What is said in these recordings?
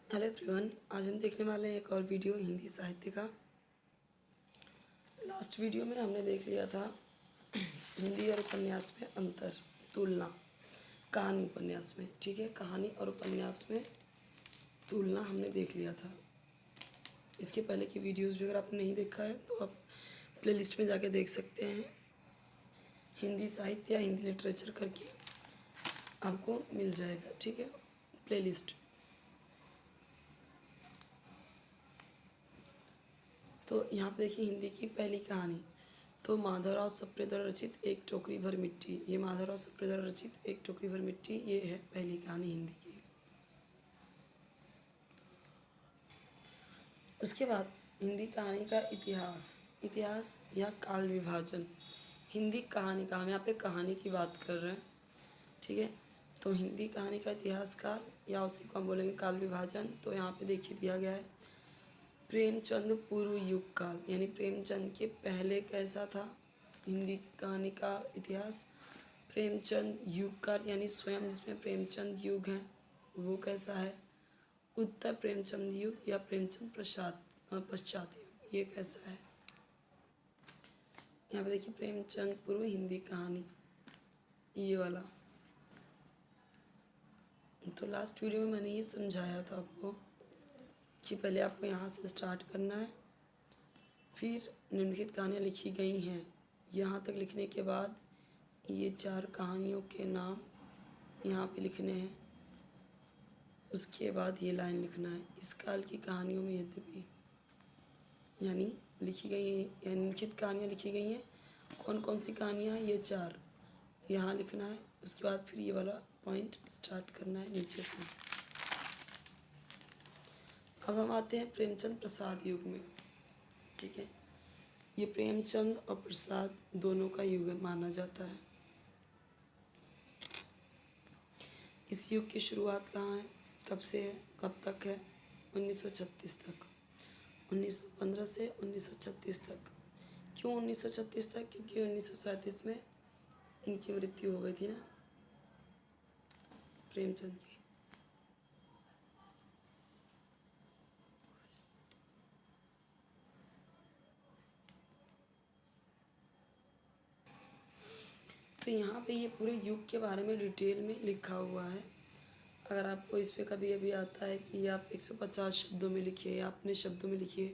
Hello everyone, आज हम देखने वाले हैं एक और वीडियो हिंदी साहित्य का। लास्ट वीडियो में हमने देख लिया था हिंदी और उपन्यास में अंतर, तुलना, कहानी उपन्यास में। ठीक है, कहानी और उपन्यास में तुलना हमने देख लिया था। इसके पहले की वीडियोस भी अगर आपने नहीं देखा है तो आप प्लेलिस्ट में जाके देख सकते हैं। हिंदी साहित्य या हिंदी लिटरेचर करके आपको मिल जाएगा। ठीक है, प्लेलिस्ट। तो यहाँ पे देखिए हिंदी की पहली कहानी, तो माधवराव सप्रे द्वारा रचित एक टोकरी भर मिट्टी। ये माधवराव सप्रे द्वारा रचित एक टोकरी भर मिट्टी, ये है पहली कहानी हिंदी की। उसके बाद हिंदी कहानी का इतिहास, इतिहास या काल विभाजन। हिंदी कहानी का, हम यहाँ पे कहानी की बात कर रहे हैं। ठीक है, तो हिंदी कहानी का इतिहास काल या उसी को हम बोलेंगे काल विभाजन। तो यहाँ पे देखिए दिया गया है प्रेमचंद पूर्व युग काल, यानी प्रेमचंद के पहले कैसा था हिंदी कहानी का इतिहास। प्रेमचंद युग काल यानी स्वयं जिसमें प्रेमचंद युग है वो कैसा है। उत्तर प्रेमचंद युग या प्रेमचंद पश्चात युग, ये कैसा है। यहाँ पे देखिए प्रेमचंद पूर्व हिंदी कहानी, ये वाला। तो लास्ट वीडियो में मैंने ये समझाया था आपको कि पहले आपको यहाँ से स्टार्ट करना है, फिर निम्नलिखित कहानियाँ लिखी गई हैं। यहाँ तक लिखने के बाद ये 4 कहानियों के नाम यहाँ पे लिखने हैं। उसके बाद ये लाइन लिखना है, इस काल की कहानियों में यद्यपि, यानी लिखी गई हैं या निम्नलिखित कहानियाँ लिखी गई हैं। कौन कौन सी कहानियाँ हैं, ये 4 यहाँ लिखना है। उसके बाद फिर ये वाला पॉइंट स्टार्ट करना है नीचे से। अब हम आते हैं प्रेमचंद प्रसाद युग में। ठीक है, ये प्रेमचंद और प्रसाद दोनों का युग माना जाता है। इस युग की शुरुआत कहाँ है, कब से है, कब तक है, 1936 तक। 1915 से 1936 तक। क्यों 1936 तक, क्योंकि 1937 में इनकी मृत्यु हो गई थी ना, प्रेमचंद की। तो यहाँ पे ये पूरे युग के बारे में डिटेल में लिखा हुआ है। अगर आपको इस पे कभी अभी आता है कि आप 150 शब्दों में लिखिए या अपने शब्दों में लिखिए,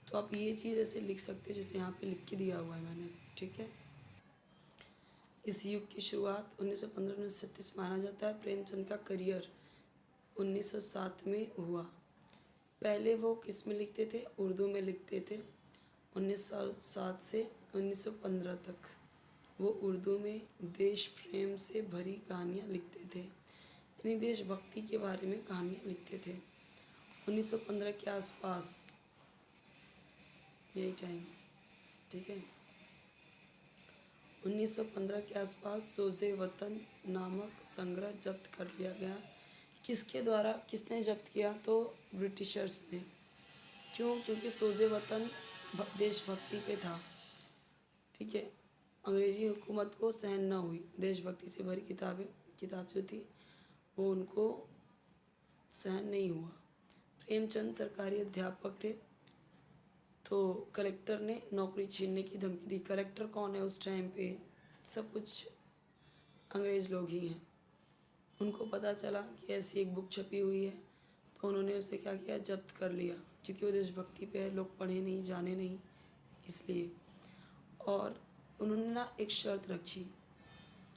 तो आप ये चीज़ ऐसे लिख सकते हो जैसे यहाँ पे लिख के दिया हुआ है मैंने। ठीक है, इस युग की शुरुआत 1915-1936 माना जाता है। प्रेमचंद का करियर 1907 में हुआ। पहले वो किस में लिखते थे, उर्दू में लिखते थे। 1907 से 1915 तक वो उर्दू में देश प्रेम से भरी कहानियाँ लिखते थे, यानी देशभक्ति के बारे में कहानियाँ लिखते थे। 1915 के आसपास यही टाइम। ठीक है, 1915 के आसपास सोज़े वतन नामक संग्रह जब्त कर लिया गया। किसके द्वारा, किसने जब्त किया, तो ब्रिटिशर्स ने। क्यों, क्योंकि सोज़े वतन देशभक्ति पे था। ठीक है, अंग्रेजी हुकूमत को सहन न हुई, देशभक्ति से भरी किताब जो थी वो उनको सहन नहीं हुआ। प्रेमचंद सरकारी अध्यापक थे, तो कलेक्टर ने नौकरी छीनने की धमकी दी। कलेक्टर कौन है उस टाइम पे, सब कुछ अंग्रेज़ लोग ही हैं। उनको पता चला कि ऐसी एक बुक छपी हुई है, तो उन्होंने उसे क्या किया, जब्त कर लिया, क्योंकि वो देशभक्ति पे है, लोग पढ़े नहीं जाने नहीं, इसलिए। और उन्होंने ना एक शर्त रखी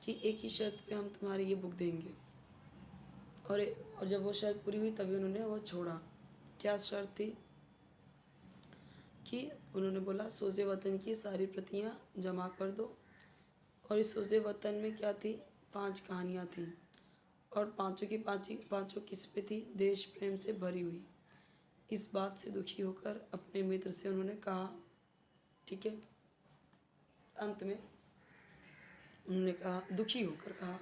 कि एक ही शर्त पे हम तुम्हारी ये बुक देंगे। और जब वो शर्त पूरी हुई तभी उन्होंने वो छोड़ा। क्या शर्त थी कि उन्होंने बोला सोज़े वतन की सारी प्रतियां जमा कर दो। और इस सोज़े वतन में क्या थी, 5 कहानियाँ थीं, और पाँचों की पाँचों किस पे थी, देश प्रेम से भरी हुई। इस बात से दुखी होकर अपने मित्र से उन्होंने कहा, ठीक है, अंत में उन्होंने कहा, दुखी होकर कहा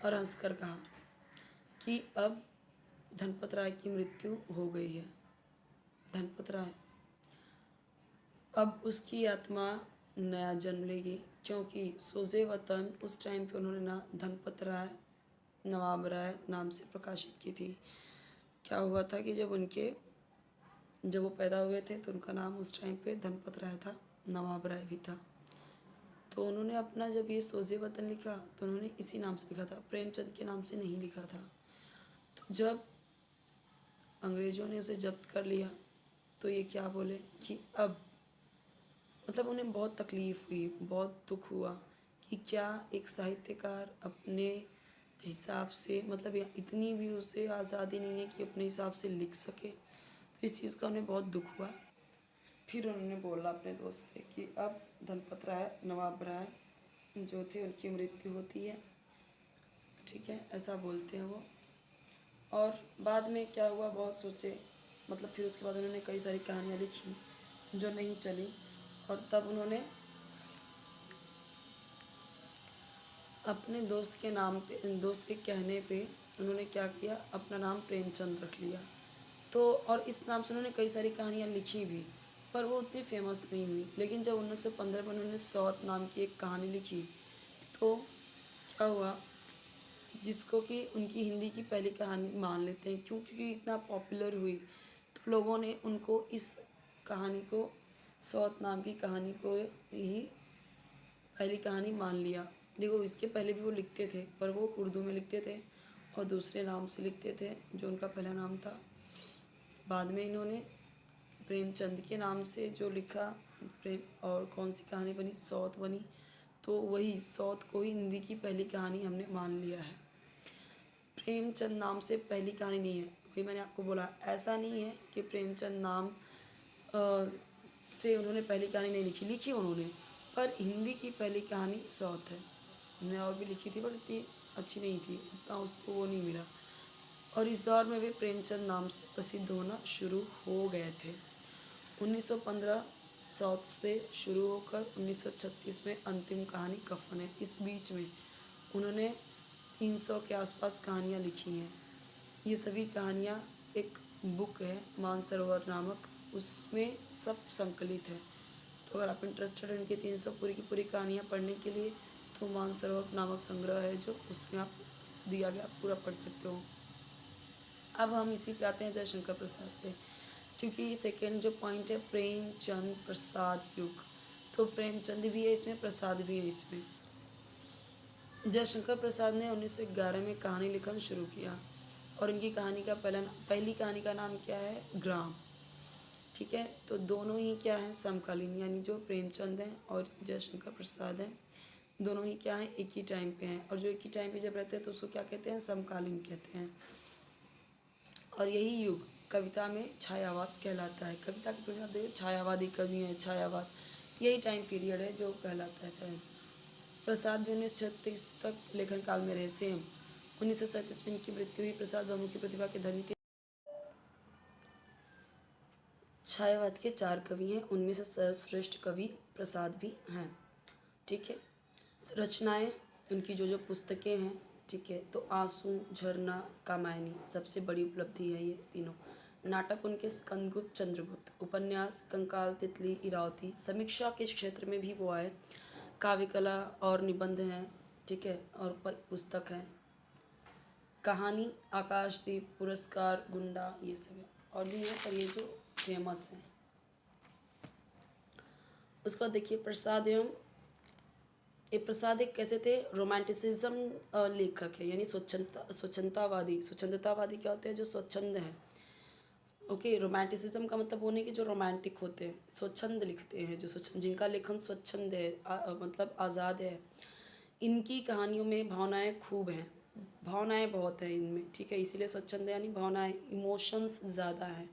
और हंसकर कहा कि अब धनपत राय की मृत्यु हो गई है। धनपत राय, अब उसकी आत्मा नया जन्म लेगी, क्योंकि सोज़े वतन उस टाइम पे उन्होंने ना धनपत राय, नवाब राय नाम से प्रकाशित की थी। क्या हुआ था कि जब वो पैदा हुए थे तो उनका नाम उस टाइम पे धनपत राय था, नवाब राय भी था। तो उन्होंने अपना जब ये सोज़े वतन लिखा तो उन्होंने इसी नाम से लिखा था, प्रेमचंद के नाम से नहीं लिखा था। तो जब अंग्रेज़ों ने उसे जब्त कर लिया तो ये क्या बोले कि अब मतलब उन्हें बहुत तकलीफ़ हुई, बहुत दुख हुआ कि क्या एक साहित्यकार अपने हिसाब से मतलब या इतनी भी उसे आज़ादी नहीं है कि अपने हिसाब से लिख सके। तो इस चीज़ का उन्हें बहुत दुख हुआ। फिर उन्होंने बोला अपने दोस्त से कि अब धनपत राय नवाब राय जो थे उनकी मृत्यु होती है, ठीक है, ऐसा बोलते हैं वो। और बाद में क्या हुआ बहुत सोचे, मतलब फिर उसके बाद उन्होंने कई सारी कहानियाँ लिखी जो नहीं चली। और तब उन्होंने अपने दोस्त के नाम पे, दोस्त के कहने पे उन्होंने क्या किया, अपना नाम प्रेमचंद रख लिया। तो और इस नाम से उन्होंने कई सारी कहानियाँ लिखी भी, पर वो उतनी फेमस नहीं हुई। लेकिन जब 1915 में उन्होंने सौत नाम की एक कहानी लिखी तो क्या हुआ, जिसको कि उनकी हिंदी की पहली कहानी मान लेते हैं, क्योंकि इतना पॉपुलर हुई तो लोगों ने उनको इस कहानी को, सौत नाम की कहानी को ही पहली कहानी मान लिया। देखो इसके पहले भी वो लिखते थे पर वो उर्दू में लिखते थे और दूसरे नाम से लिखते थे जो उनका पहला नाम था। बाद में इन्होंने प्रेमचंद के नाम से जो लिखा प्रेम, और कौन सी कहानी बनी, सौत बनी। तो वही सौत को ही हिंदी की पहली कहानी हमने मान लिया है। प्रेमचंद नाम से पहली कहानी नहीं है, वही मैंने आपको बोला, ऐसा नहीं है कि प्रेमचंद नाम से उन्होंने पहली कहानी नहीं लिखी, लिखी उन्होंने, पर हिंदी की पहली कहानी सौत है। उन्होंने और भी लिखी थी पर इतनी अच्छी नहीं थी, उतना उसको वो नहीं मिला। और इस दौर में वे प्रेमचंद नाम से प्रसिद्ध होना शुरू हो गए थे। 1915 सौत से शुरू होकर 1936 में अंतिम कहानी कफन है। इस बीच में उन्होंने 300 के आसपास कहानियाँ लिखी हैं। ये सभी कहानियाँ एक बुक है मानसरोवर नामक, उसमें सब संकलित है। तो अगर आप इंटरेस्टेड हैं इनकी 300 पूरी की पूरी कहानियाँ पढ़ने के लिए तो मानसरोवर नामक संग्रह है जो उसमें आप दिया गया, आप पूरा पढ़ सकते हो। अब हम इसी पे आते हैं जयशंकर प्रसाद पे, क्योंकि सेकेंड जो पॉइंट है प्रेमचंद प्रसाद युग, तो प्रेमचंद भी है इसमें, प्रसाद भी है इसमें। जयशंकर प्रसाद ने 1911 में कहानी लिखना शुरू किया और इनकी कहानी का पहली कहानी का नाम क्या है, ग्राम, ठीक है। तो दोनों ही क्या हैं, समकालीन, यानी जो प्रेमचंद हैं और जयशंकर प्रसाद हैं दोनों ही क्या हैं, एक ही टाइम पे हैं। और जो एक ही टाइम पे जब रहते हैं तो उसको क्या कहते हैं, समकालीन कहते हैं। और यही युग कविता में छायावाद कहलाता है। कविता के पीरियड देखिए, छायावादी कवि हैं, छायावाद, यही टाइम पीरियड है जो कहलाता है छाया। प्रसाद भी 1936 तक लेखन काल में रहे, सेम 1937 में इनकी मृत्यु हुई। प्रसाद बहुमुखी प्रतिभा के धनी थे। छायावाद के 4 कवि हैं, उनमें से सर्वश्रेष्ठ कवि प्रसाद भी हैं, ठीक है। रचनाएं उनकी जो पुस्तकें हैं, ठीक है, तो आंसू, झरना, कामायनी, सबसे बड़ी उपलब्धि है ये तीनों। नाटक उनके स्कंदगुप्त, चंद्रगुप्त, उपन्यास कंकाल, तितली, इरावती, समीक्षा के क्षेत्र में भी वो आए, काव्य कला और निबंध हैं, ठीक है, और पुस्तक हैं, कहानी आकाशदीप, पुरस्कार, गुंडा, ये सब है और भी हैं, पर ये जो फेमस हैं। उसके बाद देखिए प्रसाद एवं ये प्रसाद एक कैसे थे, रोमांटिसिज्म लेखक है, यानी स्वच्छंदतावादी। स्वच्छंदतावादी क्या होते हैं, जो स्वच्छंद हैं, ओके। रोमांटिसिज्म का मतलब वो नहीं कि जो रोमांटिक होते हैं, स्वच्छंद लिखते हैं, जो स्वच्छंद, जिनका लेखन स्वच्छंद है, मतलब आज़ाद है। इनकी कहानियों में भावनाएं खूब हैं, भावनाएं बहुत हैं इनमें, ठीक है, इसीलिए स्वच्छंद यानी भावनाएं, इमोशंस ज़्यादा हैं।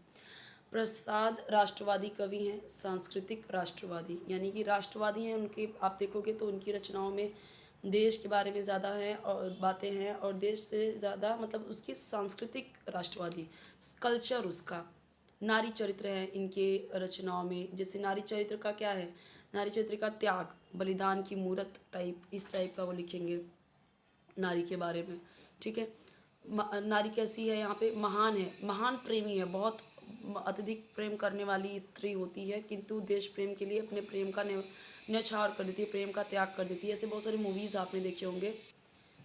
प्रसाद राष्ट्रवादी कवि हैं, सांस्कृतिक राष्ट्रवादी, यानी कि राष्ट्रवादी हैं। उनके आप देखोगे तो उनकी रचनाओं में देश के बारे में ज़्यादा हैं और बातें हैं, और देश से ज़्यादा मतलब उसकी सांस्कृतिक राष्ट्रवादी, कल्चर उसका। नारी चरित्र हैं इनके रचनाओं में, जैसे नारी चरित्र का क्या है, नारी चरित्र का त्याग, बलिदान की मूर्त टाइप, इस टाइप का वो लिखेंगे नारी के बारे में, ठीक है। नारी कैसी है, यहाँ पे महान है, महान प्रेमी है, बहुत अत्यधिक प्रेम करने वाली स्त्री होती है, किंतु देश प्रेम के लिए अपने प्रेम का न्यौछावर कर देती है, प्रेम का त्याग कर देती है। ऐसे बहुत सारी मूवीज़ आपने देखे होंगे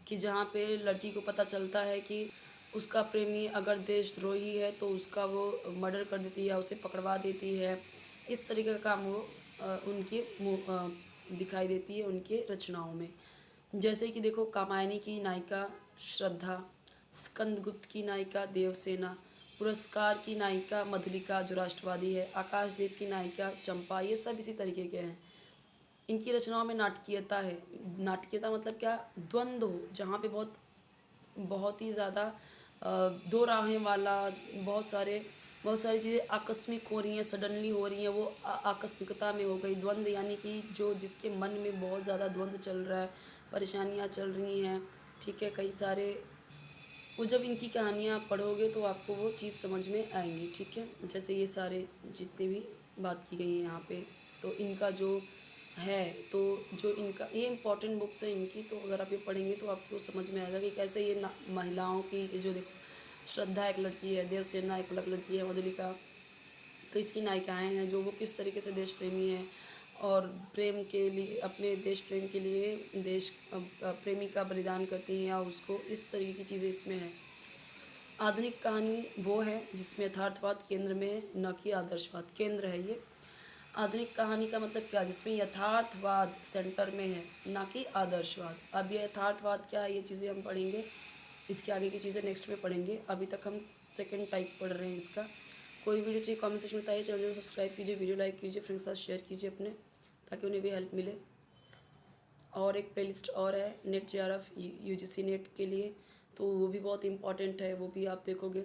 कि जहाँ पे लड़की को पता चलता है कि उसका प्रेमी अगर देशद्रोही है तो उसका वो मर्डर कर देती है या उसे पकड़वा देती है। इस तरीके का काम वो दिखाई देती है उनके रचनाओं में। जैसे कि देखो, कामायनी की नायिका श्रद्धा, स्कंदगुप्त की नायिका देवसेना, पुरस्कार की नायिका मधुलिका जो राष्ट्रवादी है, आकाशदीप की नायिका चंपा, ये सब इसी तरीके के हैं। इनकी रचनाओं में नाटकीयता है। नाटकीयता मतलब क्या? द्वंद्व हो, जहाँ पे बहुत बहुत ही ज़्यादा दो राहें वाला, बहुत सारी चीज़ें आकस्मिक हो रही हैं, सडनली हो रही हैं, वो आकस्मिकता में हो गई। द्वंद्व यानी कि जो जिसके मन में बहुत ज़्यादा द्वंद्व चल रहा है, परेशानियाँ चल रही हैं, ठीक है, कई सारे, वो जब इनकी कहानियाँ पढ़ोगे तो आपको वो चीज़ समझ में आएंगी, ठीक है। जैसे ये सारे जितने भी बात की गई है यहाँ पे, तो इनका जो है, तो जो इनका ये इम्पॉर्टेंट बुक्स है इनकी, तो अगर आप ये पढ़ेंगे तो आपको समझ में आएगा कि कैसे ये महिलाओं की, ये जो देखो, श्रद्धा एक लड़की है, देवसेना एक अलग लड़की है, मधुलिका, तो इसकी नायिकाएँ हैं जो वो किस तरीके से देश प्रेमी हैं और प्रेम के लिए, अपने देश प्रेम के लिए देश प्रेमी का बलिदान करती हैं, या उसको, इस तरीके की चीज़ें इसमें हैं। आधुनिक कहानी वो है जिसमें यथार्थवाद केंद्र में है, न कि आदर्शवाद केंद्र है ये। आधुनिक कहानी का मतलब क्या? जिसमें यथार्थवाद सेंटर में है, ना कि आदर्शवाद। अब ये यथार्थवाद क्या है, ये चीज़ें हम पढ़ेंगे, इसके आगे की चीज़ें नेक्स्ट में पढ़ेंगे। अभी तक हम सेकंड टाइप पढ़ रहे हैं इसका। कोई वीडियो चाहिए कमेंट सेक्शन में बताइए, चैनल को सब्सक्राइब कीजिए, वीडियो लाइक कीजिए, फ्रेंड्स के साथ शेयर कीजिए अपने, ताकि उन्हें भी हेल्प मिले। और एक प्लेलिस्ट और है नेट JRF UGC नेट के लिए, तो वो भी बहुत इंपॉर्टेंट है, वो भी आप देखोगे।